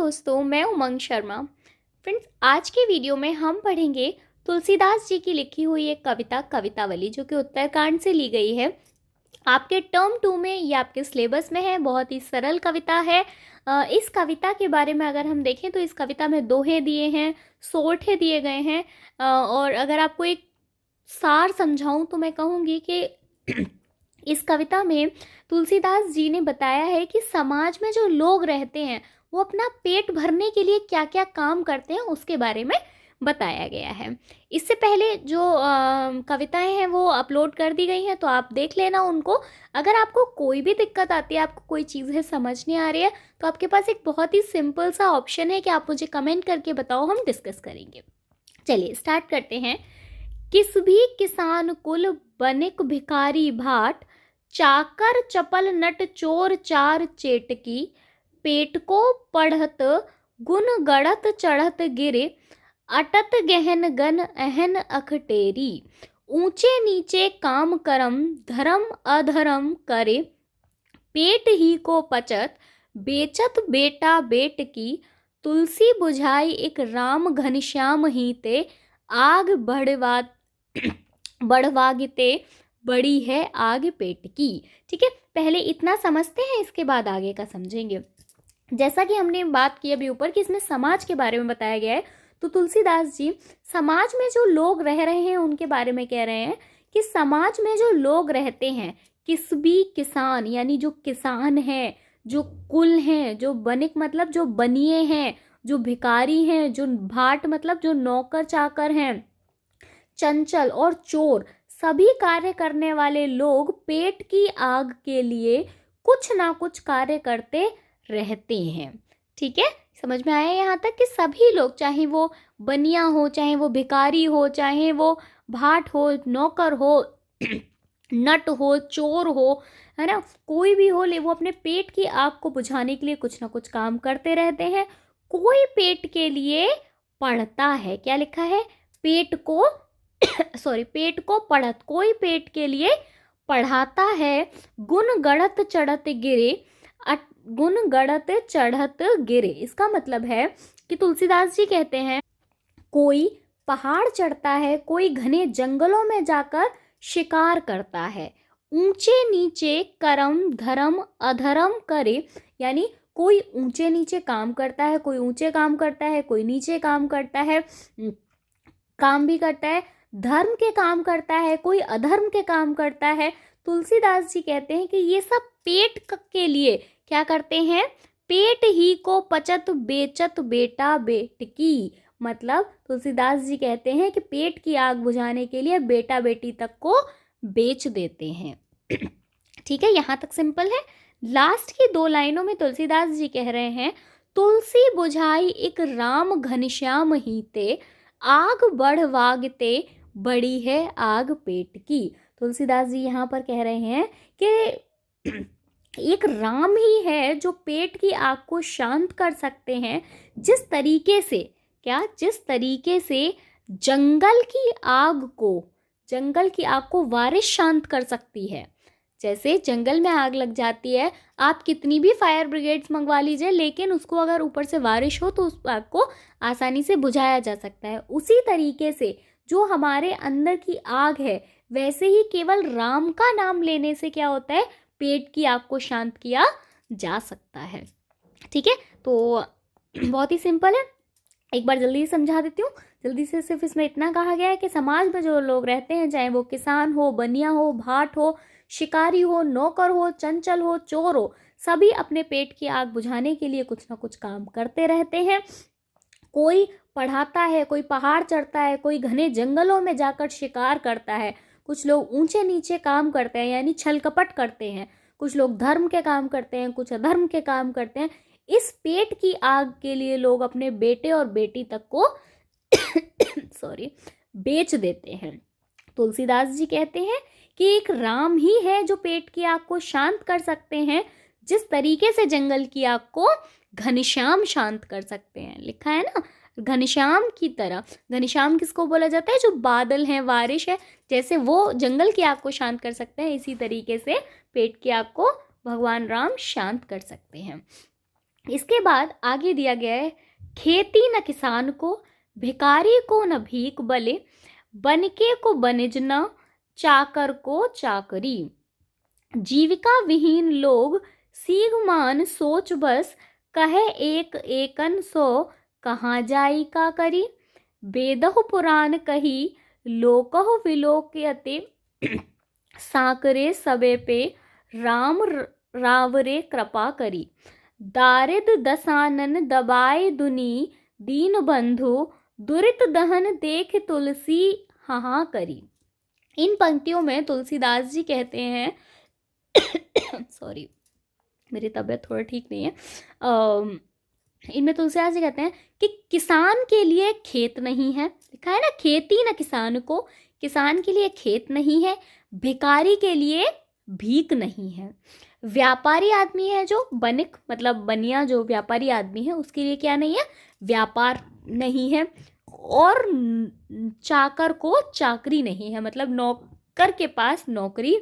दोस्तों, मैं उमंग शर्मा। फ्रेंड्स, आज के वीडियो में हम पढ़ेंगे तुलसीदास जी की लिखी हुई एक कविता कवितावली, जो कि उत्तरकांड से ली गई है। आपके टर्म 2 में ये आपके सिलेबस में है। बहुत ही सरल कविता है। इस कविता के बारे में अगर हम देखें तो इस कविता में दोहे दिए हैं, सोरठे दिए गए हैं। और अगर आपको एक सार समझाऊं तो मैं कहूँगी कि इस कविता में तुलसीदास जी ने बताया है कि समाज में जो लोग रहते हैं वो अपना पेट भरने के लिए क्या क्या काम करते हैं, उसके बारे में बताया गया है। इससे पहले जो कविताएं हैं वो अपलोड कर दी गई हैं, तो आप देख लेना उनको। अगर आपको कोई भी दिक्कत आती है, आपको कोई चीज़ें समझ नहीं आ रही है, तो आपके पास एक बहुत ही सिंपल सा ऑप्शन है कि आप मुझे कमेंट करके बताओ, हम डिस्कस करेंगे। चलिए स्टार्ट करते हैं। किस भी किसान कुल बनिक भिखारी भाट, चाकर चपल नट चोर चार चेटकी, पेट को पढ़त गुण गढ़त चढ़त गिरे, अटत गहन गन अहन अखटेरी, ऊंचे नीचे काम करम धर्म अधर्म करे, पेट ही को पचत बेचत बेटा बेट की, तुलसी बुझाई एक राम घनश्याम ही ते, आग बढ़वागिते बड़ी है आग पेट की। ठीक है, पहले इतना समझते हैं, इसके बाद आगे का समझेंगे। जैसा कि हमने बात की अभी ऊपर कि इसमें समाज के बारे में बताया गया है, तो तुलसीदास जी समाज में जो लोग रह रहे हैं उनके बारे में कह रहे हैं कि समाज में जो लोग रहते हैं, किस भी किसान यानी जो किसान हैं, जो कुल हैं, जो बनिक मतलब जो बनिए हैं, जो भिखारी हैं, जो भाट मतलब जो नौकर चाकर हैं, चंचल और चोर, सभी कार्य करने वाले लोग पेट की आग के लिए कुछ ना कुछ कार्य करते रहते हैं। ठीक है, समझ में आया यहाँ तक कि सभी लोग, चाहे वो बनिया हो, चाहे वो भिखारी हो, चाहे वो भाट हो, नौकर हो, नट हो, चोर हो, है ना, कोई भी हो, ले वो अपने पेट की आग को बुझाने के लिए कुछ ना कुछ काम करते रहते हैं। कोई पेट के लिए पढ़ता है, क्या लिखा है, पेट को पेट को पढ़त, कोई पेट के लिए पढ़ाता है, गुण गढ़त चढ़त गिरे, गुण गढ़त चढ़त गिरे। इसका मतलब है कि तुलसीदास जी कहते हैं कोई पहाड़ चढ़ता है, कोई घने जंगलों में जाकर शिकार करता है, ऊंचे नीचे कर्म धर्म अधर्म करे, यानी कोई ऊंचे नीचे काम करता है, कोई ऊंचे काम करता है, कोई नीचे काम करता है, काम भी करता है, धर्म के काम करता है, कोई अधर्म के काम करता है। तुलसीदास जी कहते हैं कि ये सब पेट के लिए क्या करते हैं, पेट ही को पचत बेचत बेटा बेटकी। मतलब तुलसीदास जी कहते हैं कि पेट की आग बुझाने के लिए बेटा बेटी तक को बेच देते हैं। ठीक है, यहाँ तक सिंपल है। लास्ट की 2 लाइनों में तुलसीदास जी कह रहे हैं, तुलसी बुझाई एक राम घनश्याम ही ते, आग बढ़वागते बड़ी है आग पेट की। तुलसीदास जी यहाँ पर कह रहे हैं कि एक राम ही है जो पेट की आग को शांत कर सकते हैं, जिस तरीके से जिस तरीके से जंगल की आग को बारिश शांत कर सकती है। जैसे जंगल में आग लग जाती है, आप कितनी भी फायर ब्रिगेड्स मंगवा लीजिए, लेकिन उसको अगर ऊपर से बारिश हो तो उस आग को आसानी से बुझाया जा सकता है। उसी तरीके से जो हमारे अंदर की आग है, वैसे ही केवल राम का नाम लेने से क्या होता है, पेट की आग को शांत किया जा सकता है। ठीक है, तो बहुत ही सिंपल है, एक बार जल्दी समझा देती हूँ। जल्दी से सिर्फ इसमें इतना कहा गया है कि समाज में जो लोग रहते हैं, चाहे वो किसान हो, बनिया हो, भाट हो, शिकारी हो, नौकर हो, चंचल हो, चोर हो, सभी अपने पेट की आग बुझाने के लिए कुछ ना कुछ काम करते रहते हैं। कोई पढ़ाता है, कोई पहाड़ चढ़ता है, कोई घने जंगलों में जाकर शिकार करता है, कुछ लोग ऊंचे नीचे काम करते हैं यानी छल कपट करते हैं, कुछ लोग धर्म के काम करते हैं, कुछ अधर्म के काम करते हैं। इस पेट की आग के लिए लोग अपने बेटे और बेटी तक को बेच देते हैं। तुलसीदास जी कहते हैं कि एक राम ही है जो पेट की आग को शांत कर सकते हैं, जिस तरीके से जंगल की आग को घनश्याम शांत कर सकते हैं। लिखा है ना, घनश्याम की तरह। घनश्याम किसको बोला जाता है, जो बादल है, बारिश है, जैसे वो जंगल की आग को शांत कर सकते हैं, इसी तरीके से पेट की आग को भगवान राम शांत कर सकते हैं। इसके बाद आगे दिया गया है, खेती न किसान को, भिखारी को न भीख बले, बनके को बनिज न, चाकर को चाकरी। जीविका विहीन लोग सीग मान सोच बस, कहे एक एकन सो, कहाँ जाई का करी। वेदहु पुराण कही, लोकहु विलोकयते, साकरे सबे पे, राम रावरे कृपा करी। दारिद दसानन दबाए दुनी, दीन बंधु दुरित दहन देख तुलसी हाँ करी। इन पंक्तियों में तुलसीदास जी कहते हैं सॉरी, मेरी तबीयत थोड़ा ठीक नहीं है। इनमें तुलसीदास जी कहते हैं कि किसान के लिए खेत नहीं है, लिखा है ना, खेती न किसान को, किसान के लिए खेत नहीं है, भिखारी के लिए भीख नहीं है, व्यापारी आदमी है जो बनिक मतलब बनिया जो व्यापारी आदमी है उसके लिए क्या नहीं है, व्यापार नहीं है, और चाकर को चाकरी नहीं है, मतलब नौकर के पास नौकरी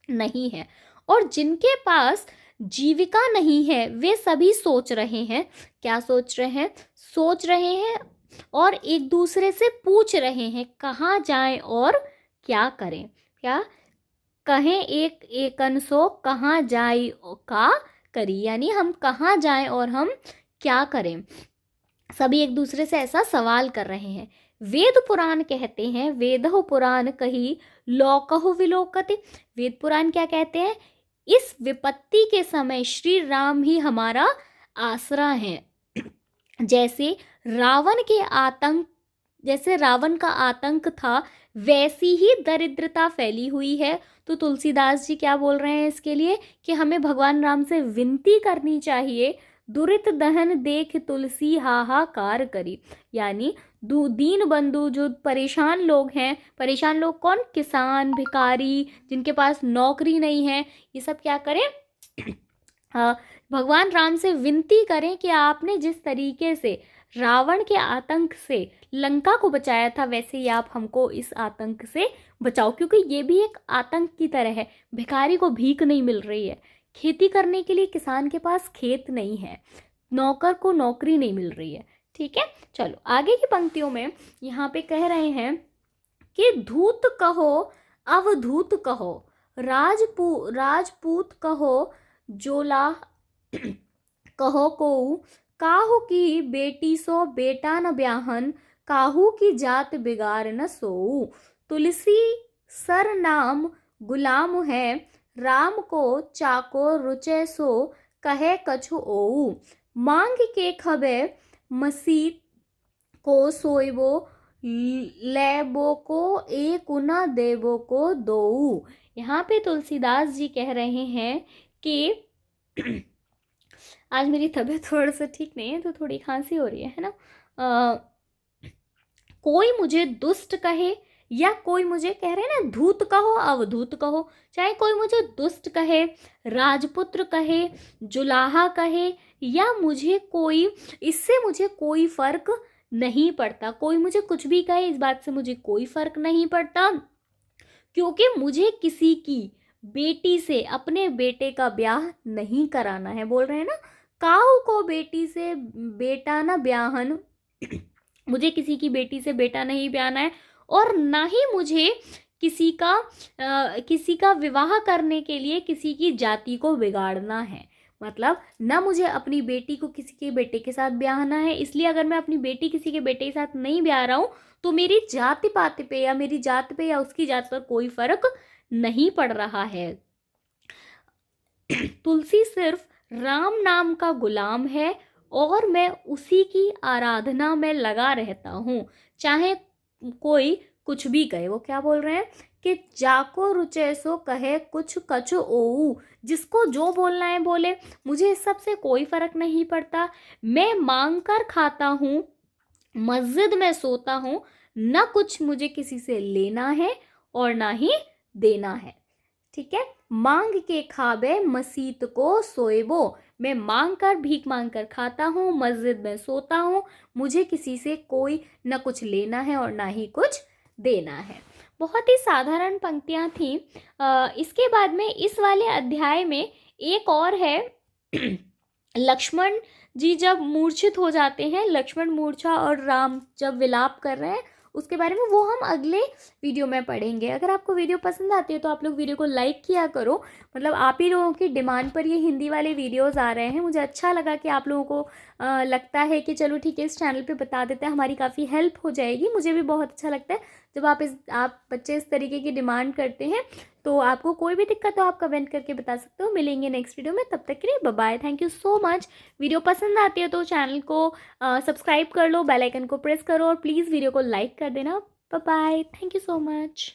नहीं है। और जिनके पास जीविका नहीं है वे सभी सोच रहे हैं, क्या सोच रहे हैं, सोच रहे हैं और एक दूसरे से पूछ रहे हैं कहाँ जाएं और क्या करें। क्या कहें एक एकन सो, कहाँ जाए का करी, यानी हम कहाँ जाएं और हम क्या करें। सभी एक दूसरे से ऐसा सवाल कर रहे हैं। वेद पुराण कहते हैं, वेदहु पुराण कही, लोकहु विलोकते। वेद पुराण क्या कहते हैं, इस विपत्ति के समय श्री राम ही हमारा आसरा है। जैसे रावण का आतंक था वैसी ही दरिद्रता फैली हुई है। तो तुलसीदास जी क्या बोल रहे हैं इसके लिए कि हमें भगवान राम से विनती करनी चाहिए, दुरित दहन देख तुलसी हाहाकार करी, यानी दीन बंधु जो परेशान लोग हैं, परेशान लोग कौन, किसान, भिखारी, जिनके पास नौकरी नहीं है, ये सब क्या करें भगवान राम से विनती करें कि आपने जिस तरीके से रावण के आतंक से लंका को बचाया था वैसे ही आप हमको इस आतंक से बचाओ, क्योंकि ये भी एक आतंक की तरह है। भिखारी को भीख नहीं मिल रही है, खेती करने के लिए किसान के पास खेत नहीं है, नौकर को नौकरी नहीं मिल रही है। ठीक है, चलो आगे की पंक्तियों में यहाँ पे कह रहे हैं कि धूत कहो अवधूत कहो, राजपूत कहो जोला कहो को, काहू की बेटी सो बेटा न ब्याहन, काहू की जात बिगाड़ न सोऊ। तुलसी सर नाम गुलाम है, राम को चाको रुचे सो, कहे कछु ओऊ। मांग के खबे मसीत को सोइबो, लेबो को एक न देबो को दोऊ। यहाँ पे तुलसीदास जी कह रहे हैं कि आज मेरी तबीयत थोड़ा सा ठीक नहीं है तो थोड़ी खांसी हो रही है ना। कोई मुझे दुष्ट कहे या कोई मुझे, कह रहे हैं ना, धूत कहो अवधूत कहो, चाहे कोई मुझे दुष्ट कहे, राजपुत्र कहे, जुलाहा कहे, या मुझे कोई, इससे मुझे कोई फर्क नहीं पड़ता। कोई मुझे कुछ भी कहे, इस बात से मुझे कोई फर्क नहीं पड़ता, क्योंकि मुझे किसी की बेटी से अपने बेटे का ब्याह नहीं कराना है। बोल रहे हैं ना, काहू को बेटी से बेटा ना ब्याहन, मुझे किसी की बेटी से बेटा नहीं ब्याहना है, और ना ही मुझे किसी का विवाह करने के लिए किसी की जाति को बिगाड़ना है। मतलब ना मुझे अपनी बेटी को किसी के बेटे के साथ ब्याहना है, इसलिए अगर मैं अपनी बेटी किसी के बेटे के साथ नहीं ब्याह रहा हूँ तो मेरी जाति पाति पे या मेरी जात पे या उसकी जात पर कोई फर्क नहीं पड़ रहा है। तुलसी सिर्फ राम नाम का गुलाम है और मैं उसी की आराधना में लगा रहता हूँ, चाहे कोई कुछ भी कहे। वो क्या बोल रहे हैं कि जाको रुचे सो कहे कुछ कछु ओऊ, जिसको जो बोलना है बोले, मुझे इस सब से कोई फर्क नहीं पड़ता। मैं मांग कर खाता हूँ, मस्जिद में सोता हूँ, न कुछ मुझे किसी से लेना है और ना ही देना है। ठीक है, मांग के खाबे मसीत को सोएबो, मैं मांग कर भीख मांग कर खाता हूँ, मस्जिद में सोता हूँ, मुझे किसी से कोई न कुछ लेना है और ना ही कुछ देना है। बहुत ही साधारण पंक्तियाँ थीं। इसके बाद में इस वाले अध्याय में एक और है लक्ष्मण जी जब मूर्छित हो जाते हैं, लक्ष्मण मूर्छा और राम जब विलाप कर रहे हैं, उसके बारे में वो हम अगले वीडियो में पढ़ेंगे। अगर आपको वीडियो पसंद आती है तो आप लोग वीडियो को लाइक किया करो। मतलब आप ही लोगों की डिमांड पर ये हिंदी वाले वीडियोस आ रहे हैं। मुझे अच्छा लगा कि आप लोगों को लगता है कि चलो ठीक है, इस चैनल पे बता देते हैं, हमारी काफ़ी हेल्प हो जाएगी। मुझे भी बहुत अच्छा लगता है जब आप बच्चे इस तरीके की डिमांड करते हैं। तो आपको कोई भी दिक्कत हो आप कमेंट करके बता सकते हो। मिलेंगे नेक्स्ट वीडियो में, तब तक के लिए bye bye. Thank you so much. Video पसंद आती है तो चैनल को सब्सक्राइब कर लो, बेल आइकन को प्रेस करो और प्लीज़ वीडियो को लाइक कर देना। Bye bye, thank you so much.